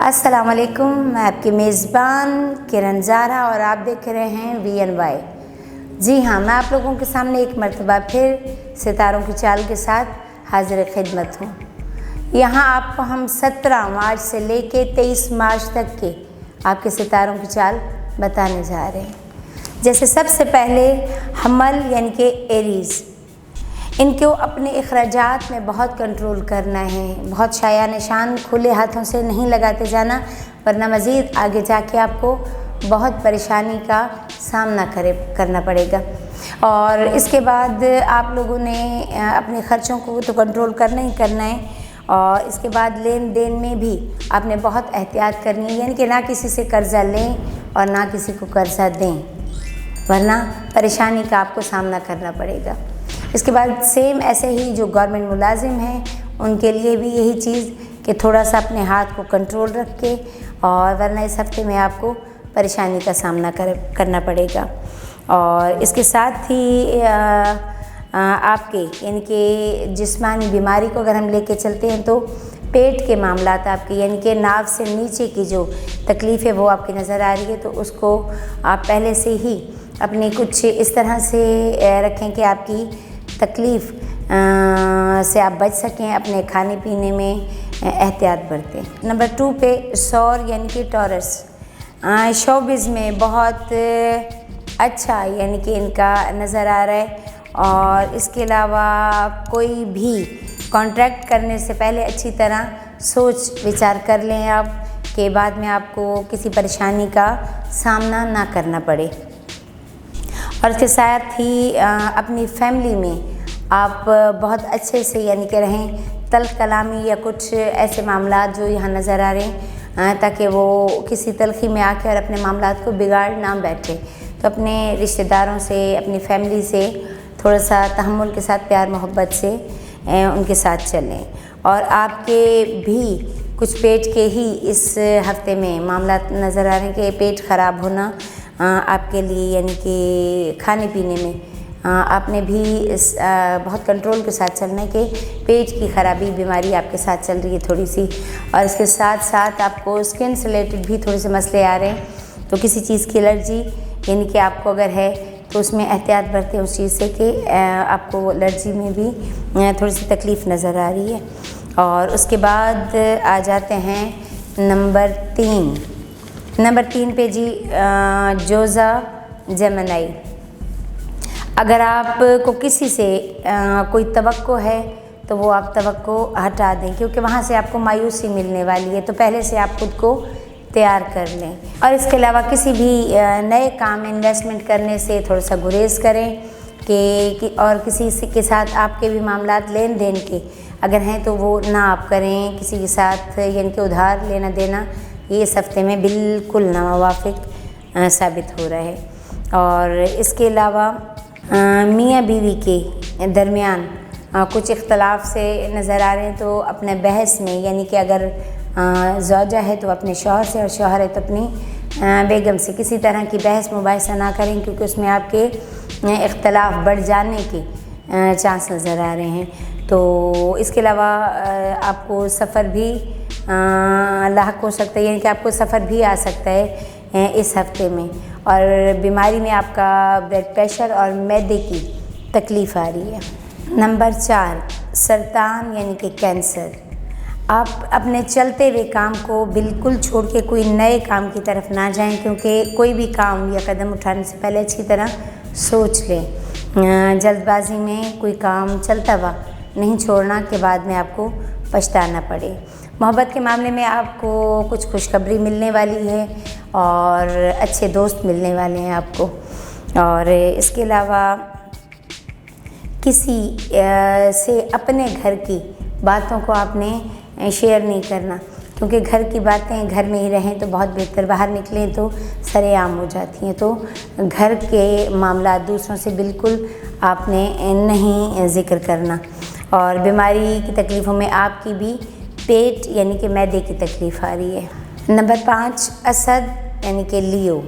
अस्सलाम वालेकुम, मैं आपकी मेज़बान किरण ज़ारा और आप देख रहे हैं VNY। जी हाँ, मैं आप लोगों के सामने एक मरतबा फिर सितारों की चाल के साथ हाजिर खिदमत हूँ। यहाँ आपको हम 17 मार्च से लेके 23 मार्च तक के आपके सितारों की चाल बताने जा रहे हैं। जैसे सबसे पहले हमल यानी कि एरीज़, इनको अपने अखराजात में बहुत कंट्रोल करना है। बहुत शाया निशान खुले हाथों से नहीं लगाते जाना, वरना मज़ीद आगे जाके आपको बहुत परेशानी का सामना करना पड़ेगा। और इसके बाद आप लोगों ने अपने ख़र्चों को तो कंट्रोल करना ही करना है, और इसके बाद लेन देन में भी आपने बहुत एहतियात करनी है, यानी कि ना किसी से कर्ज़ा लें और ना किसी को कर्ज़ा दें, वरना परेशानी का आपको सामना करना पड़ेगा। इसके बाद सेम ऐसे ही जो गवर्नमेंट मुलाजिम हैं उनके लिए भी यही चीज़ कि थोड़ा सा अपने हाथ को कंट्रोल रख के, और वरना इस हफ्ते में आपको परेशानी का सामना करना पड़ेगा। और इसके साथ ही आपके यानी कि जिस्मानी बीमारी को अगर हम लेके चलते हैं तो पेट के मामलात आपके यानी कि नाव से नीचे की जो तकलीफ़ है वो आपकी नज़र आ रही है, तो उसको आप पहले से ही अपनी कुछ इस तरह से रखें कि आपकी तकलीफ़ से आप बच सकें। अपने खाने पीने में एहतियात बरतें। नंबर 2 पे सौर यानी कि टॉरस, शोबिज़ में बहुत अच्छा यानी कि इनका नज़र आ रहा है। और इसके अलावा कोई भी कॉन्ट्रैक्ट करने से पहले अच्छी तरह सोच विचार कर लें आप, कि बाद में आपको किसी परेशानी का सामना ना करना पड़े। और इसके साथ ही अपनी फैमिली में आप बहुत अच्छे से यानी कि रहें। तल्ख़ कलामी या कुछ ऐसे मामलात जो यहाँ नज़र आ रहे हैं, ताकि वो किसी तलख़ी में आकर अपने मामलात को बिगाड़ ना बैठे, तो अपने रिश्तेदारों से, अपनी फैमिली से थोड़ा सा तहम्मुल के साथ, प्यार मोहब्बत से उनके साथ चलें। और आपके भी कुछ पेट के ही इस हफ्ते में मामलात नज़र आ रहे हैं कि पेट ख़राब होना आपके लिए यानी कि खाने पीने में आपने भी इस बहुत कंट्रोल के साथ चलना है कि पेट की ख़राबी बीमारी आपके साथ चल रही है थोड़ी सी। और इसके साथ साथ आपको स्किन से रिलेटेड भी थोड़े से मसले आ रहे हैं, तो किसी चीज़ की एलर्जी यानी कि आपको अगर है तो उसमें एहतियात बरतें उस चीज़ से कि आपको एलर्जी में भी थोड़ी सी तकलीफ़ नज़र आ रही है। और उसके बाद आ जाते हैं नंबर 3 पे जी जोज़ा जेमिनी। अगर आपको किसी से कोई तवक्को है तो वो आप तवक्को हटा दें, क्योंकि वहाँ से आपको मायूसी मिलने वाली है, तो पहले से आप खुद को तैयार कर लें। और इसके अलावा किसी भी नए काम में इन्वेस्टमेंट करने से थोड़ा सा गुरेज करें कि और किसी के साथ आपके भी मामलात लेन देन के अगर हैं तो वो ना आप करें किसी के साथ, यानी कि उधार लेना देना ये इस हफ्ते में बिल्कुल नामुवाफिक साबित हो रहा है। और इसके अलावा मियाँ बीवी के दरमियान कुछ इख्तलाफ से नज़र आ रहे हैं, तो अपने बहस में यानी कि अगर ज़ौजा है तो अपने शौहर से, और शौहर है तो अपनी बेगम से किसी तरह की बहस मुबाहिसा ना करें, क्योंकि उसमें आपके इख्तलाफ बढ़ जाने के चांस नज़र आ रहे हैं। तो इसके अलावा आपको सफ़र भी लाहक हो सकता है, यानी कि आपको सफ़र भी आ सकता है इस हफ्ते में। और बीमारी में आपका ब्लड प्रेशर और मैदे की तकलीफ़ आ रही है। नंबर 4 सरतान यानी कि कैंसर। आप अपने चलते हुए काम को बिल्कुल छोड़ के कोई नए काम की तरफ ना जाएं, क्योंकि कोई भी काम या कदम उठाने से पहले अच्छी तरह सोच लें। जल्दबाजी में कोई काम चलता हुआ नहीं छोड़ना कि बाद में आपको पछताना पड़े। मोहब्बत के मामले में आपको कुछ खुशखबरी मिलने वाली है और अच्छे दोस्त मिलने वाले हैं आपको। और इसके अलावा किसी से अपने घर की बातों को आपने शेयर नहीं करना, क्योंकि घर की बातें घर में ही रहें तो बहुत बेहतर, बाहर निकलें तो सरेआम हो जाती हैं। तो घर के मामला दूसरों से बिल्कुल आपने नहीं ज़िक्र करना। और बीमारी की तकलीफ़ों में आपकी भी पेट यानी कि मैदे की तकलीफ़ आ रही है। नंबर 5 असद यानी कि लियो।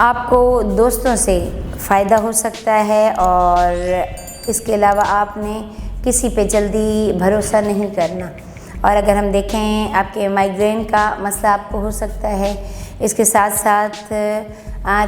आपको दोस्तों से फ़ायदा हो सकता है, और इसके अलावा आपने किसी पे जल्दी भरोसा नहीं करना। और अगर हम देखें आपके माइग्रेन का मसला आपको हो सकता है, इसके साथ साथ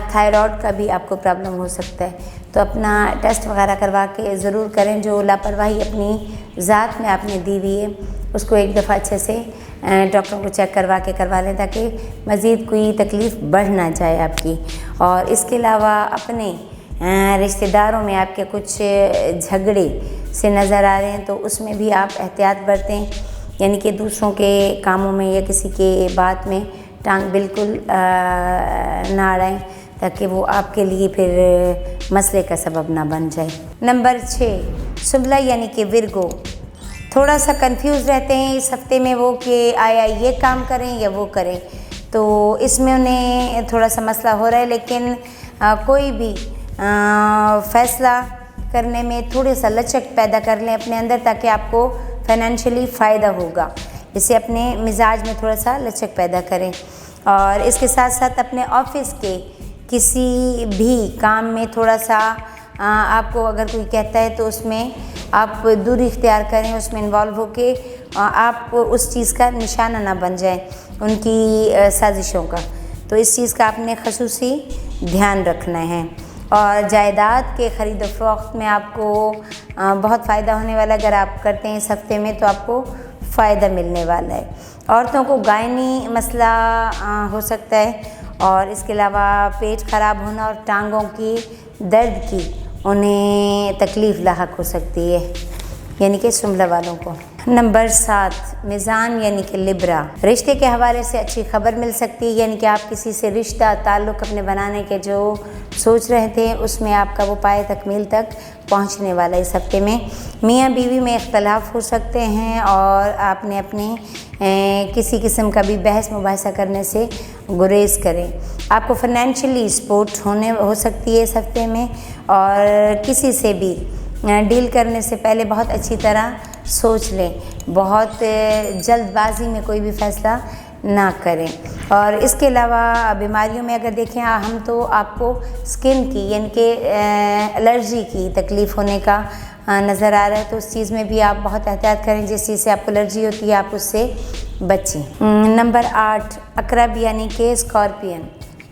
थायराइड का भी आपको प्रॉब्लम हो सकता है। तो अपना टेस्ट वगैरह करवा के ज़रूर करें। जो लापरवाही अपनी ज़ात में आपने दी हुई है उसको एक दफ़ा अच्छे से डॉक्टर को चेक करवा लें ताकि मज़ीद कोई तकलीफ़ बढ़ ना जाए आपकी। और इसके अलावा अपने रिश्तेदारों में आपके कुछ झगड़े से नज़र आ रहे हैं तो उसमें भी आप एहतियात बरतें, यानी कि दूसरों के कामों में या किसी के बात में टांग बिल्कुल ना अड़ाएं ताकि वो आपके लिए फिर मसले का सबब ना बन जाए। नंबर 6 सुबला यानी कि विर्गो। थोड़ा सा कंफ्यूज रहते हैं इस हफ्ते में वो कि आया ये काम करें या वो करें, तो इसमें उन्हें थोड़ा सा मसला हो रहा है। लेकिन कोई भी फ़ैसला करने में थोड़ी सा लचक पैदा कर लें अपने अंदर ताकि आपको फाइनेंशियली फ़ायदा होगा। इसे अपने मिजाज में थोड़ा सा लचक पैदा करें। और इसके साथ साथ अपने ऑफिस के किसी भी काम में थोड़ा सा आपको अगर कोई कहता है तो उसमें आप दूरी इख्तियार करें, उसमें इन्वॉल्व होके आप उस चीज़ का निशाना ना बन जाए उनकी साजिशों का। तो इस चीज़ का आपने ख़ुसूसी ध्यान रखना है। और जायदाद के ख़रीद फ़रोख्त में आपको बहुत फ़ायदा होने वाला, अगर आप करते हैं इस हफ्ते में तो आपको फ़ायदा मिलने वाला है। औरतों को गायनी मसला हो सकता है और इसके अलावा पेट ख़राब होना और टांगों की दर्द की उन्हें तकलीफ़ लाहक हो सकती है, यानी कि सुमला वालों को। नंबर 7 मीज़ान यानी कि लिब्रा। रिश्ते के हवाले से अच्छी खबर मिल सकती है, यानी कि आप किसी से रिश्ता ताल्लुक़ अपने बनाने के जो सोच रहे थे उसमें आपका वो पाए तकमील तक पहुंचने वाला है। इस हफ्ते में मियाँ बीवी में इख्तलाफ हो सकते हैं और आपने अपने किसी किस्म का भी बहस मुबाहिसा करने से गुरेज करें। आपको फाइनेंशियली सपोर्ट हो सकती है इस हफ्ते में और किसी से भी डील करने से पहले बहुत अच्छी तरह सोच लें, बहुत जल्दबाजी में कोई भी फ़ैसला ना करें। और इसके अलावा बीमारियों में अगर देखें हम तो आपको स्किन की यानी कि एलर्जी की तकलीफ़ होने का नज़र आ रहा है, तो उस चीज़ में भी आप बहुत एहतियात करें। जिस चीज़ से आपको एलर्जी होती है आप उससे बचें। नंबर 8 अकरब यानी कि स्कॉर्पियन।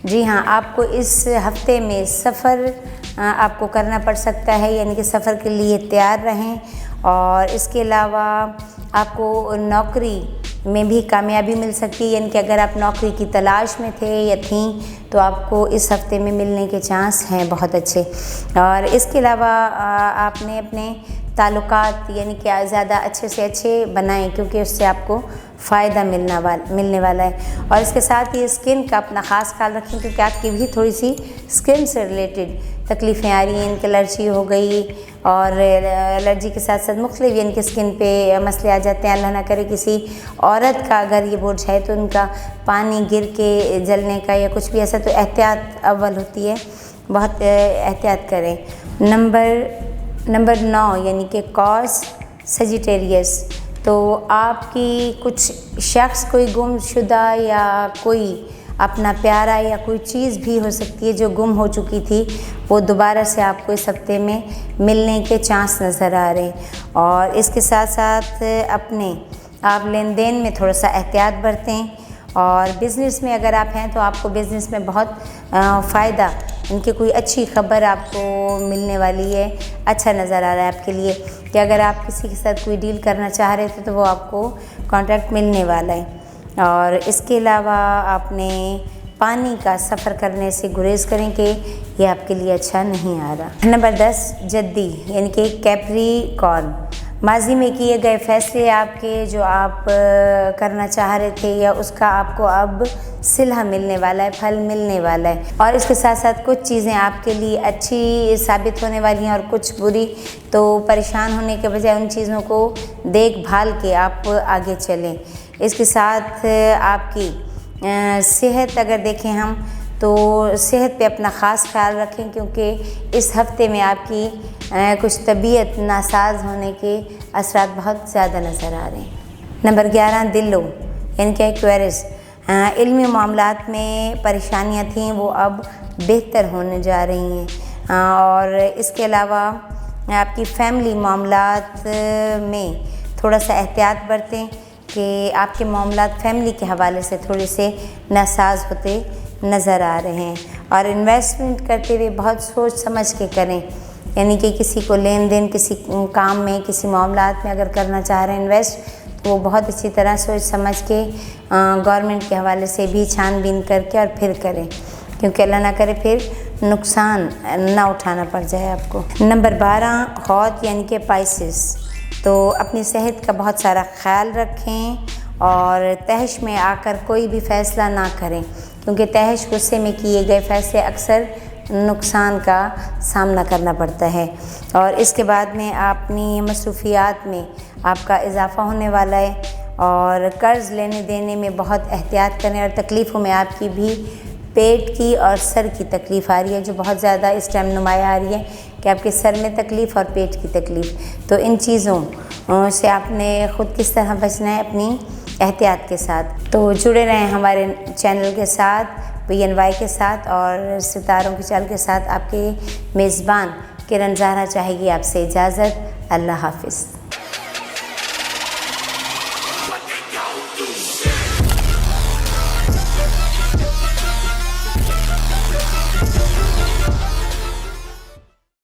जी हाँ, आपको इस हफ्ते में सफ़र आपको करना पड़ सकता है, यानी कि सफ़र के लिए तैयार रहें। और इसके अलावा आपको नौकरी में भी कामयाबी मिल सकती है, यानी कि अगर आप नौकरी की तलाश में थे या थीं तो आपको इस हफ्ते में मिलने के चांस हैं बहुत अच्छे। और इसके अलावा आपने अपने ताल्लुकात यानी कि ज़्यादा अच्छे से अच्छे बनाएं क्योंकि उससे आपको फ़ायदा मिलने वाला है। और इसके साथ ही स्किन का अपना ख़ास ख्याल रखें क्योंकि आपकी भी थोड़ी सी स्किन से रिलेटेड तकलीफ़ें आ रही हैं, इनकी एलर्जी हो गई और एलर्जी के साथ साथ मुख्तलिफ यानी कि स्किन पे मसले आ जाते हैं। अल्लाह ना करे किसी औरत का अगर ये बोझ है तो उनका पानी गिर के जलने का या कुछ भी ऐसा, तो एहतियात अव्वल होती है, बहुत एहतियात करें। नंबर 9 यानी कि कॉस सजिटेरियस। तो आपकी कुछ शख्स कोई गुमशुदा या कोई अपना प्यारा या कोई चीज़ भी हो सकती है जो गुम हो चुकी थी, वो दोबारा से आपको इस हफ्ते में मिलने के चांस नज़र आ रहे हैं। और इसके साथ साथ अपने आप लेन देन में थोड़ा सा एहतियात बरतें। और बिज़नेस में अगर आप हैं तो आपको बिज़नेस में बहुत फ़ायदा, इनकी कोई अच्छी खबर आपको मिलने वाली है, अच्छा नज़र आ रहा है आपके लिए कि अगर आप किसी के साथ कोई डील करना चाह रहे थे तो वो आपको कॉन्ट्रैक्ट मिलने वाला है। और इसके अलावा आपने पानी का सफ़र करने से गुरेज करें कि ये आपके लिए अच्छा नहीं आ रहा। नंबर 10 जद्दी यानी कि कैप्रिकॉर्न। माजी में किए गए फैसले आपके जो आप करना चाह रहे थे या उसका आपको अब सिला मिलने वाला है, फल मिलने वाला है। और इसके साथ साथ कुछ चीज़ें आपके लिए अच्छी साबित होने वाली हैं और कुछ बुरी, तो परेशान होने के बजाय उन चीज़ों को देखभाल के आप आगे चलें। इसके साथ आपकी सेहत अगर देखें हम तो सेहत पे अपना ख़ास ख्याल रखें क्योंकि इस हफ्ते में आपकी कुछ तबीयत नासाज होने के असरात बहुत ज़्यादा नज़र आ रहे हैं। नंबर 11 दिल्लो यानी कि एक्वेरियस। इल्मी मामलात में परेशानियां थीं वो अब बेहतर होने जा रही हैं। और इसके अलावा आपकी फैमिली मामलात में थोड़ा सा एहतियात बरतें कि आपके मामलात फैमिली के हवाले से थोड़े से नासाज होते नज़र आ रहे हैं। और इन्वेस्टमेंट करते हुए बहुत सोच समझ के करें, यानी कि किसी को लेन देन, किसी काम में, किसी मामलात में अगर करना चाह रहे हैं इन्वेस्ट, तो वो बहुत अच्छी तरह सोच समझ के गवर्नमेंट के हवाले से भी छानबीन करके और फिर करें, क्योंकि अल्लाह ना करे फिर नुकसान ना उठाना पड़ जाए आपको। नंबर 12 हौत यानी कि पाइसेस। तो अपनी सेहत का बहुत सारा ख्याल रखें और तहश में आकर कोई भी फ़ैसला ना करें, क्योंकि तहश गुस्से में किए गए फ़ैसले अक्सर नुकसान का सामना करना पड़ता है। और इसके बाद में अपनी मसरूफियात में आपका इजाफ़ा होने वाला है और कर्ज़ लेने देने में बहुत एहतियात करें। और तकलीफ़ों में आपकी भी पेट की और सर की तकलीफ़ आ रही है, जो बहुत ज़्यादा इस टाइम नुमाया आ रही है कि आपके सर में तकलीफ़ और पेट की तकलीफ़। तो इन चीज़ों से आपने ख़ुद किस तरह बचना है अपनी एहतियात के साथ। तो जुड़े रहें हमारे चैनल के साथ, VNY के साथ और सितारों की चाल के साथ। आपके मेज़बान किरण ज़हरा चाहेगी आपसे इजाज़त। अल्लाह हाफ़िज़।